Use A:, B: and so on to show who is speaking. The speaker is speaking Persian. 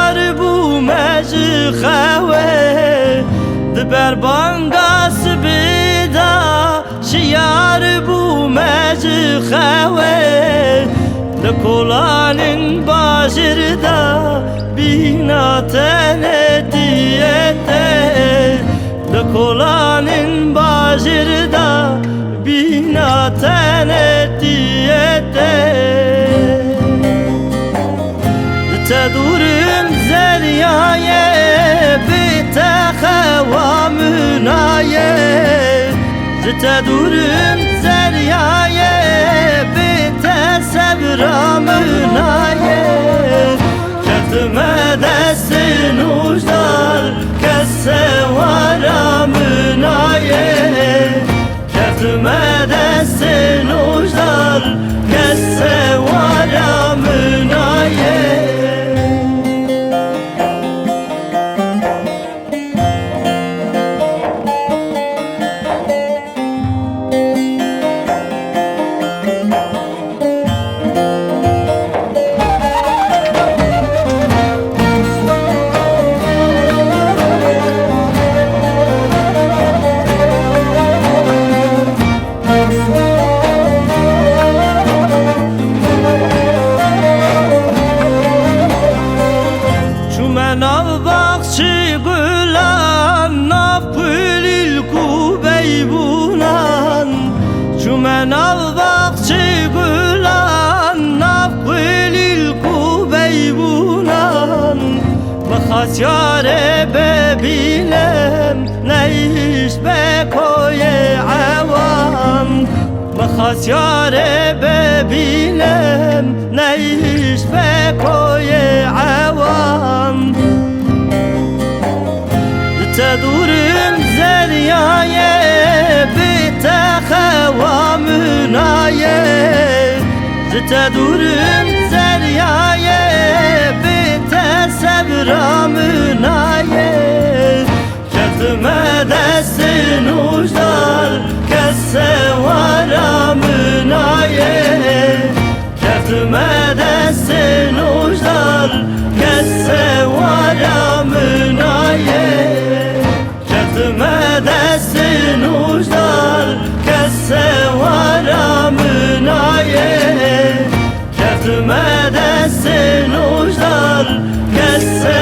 A: شیار بو مجی خواه دبر بانگاس بیدا شیار بو مجی خواه لکولانین باجر دا بینا تنتیته لکولانین باجر دا بینا تنتیته تدورم زریایه بتخوامنایه تدورم زریایه بتصبرامنایه کتمه دست نوشدار کسه وارامنایه کتمه دست نوشدار کسه وارامنایه ناف باخچی گلان ناف پلیل کوبی بونان چومه ناف باخچی گلان ناف پلیل کوبی بونان بخواست یاره ببینم نیش بکوی عوام بخواست یاره ببینم نیش بکوی عوام تدورم زریایه بتخوامنایه تدورم زریایه بتصبرامنایه کتمه دست نوشدار کسه وارامنایه کتمه دست نوشدار کسه وارامنایه کتمه دست نوشدار کسه وارامنایه کتمه دست نوشدار کسه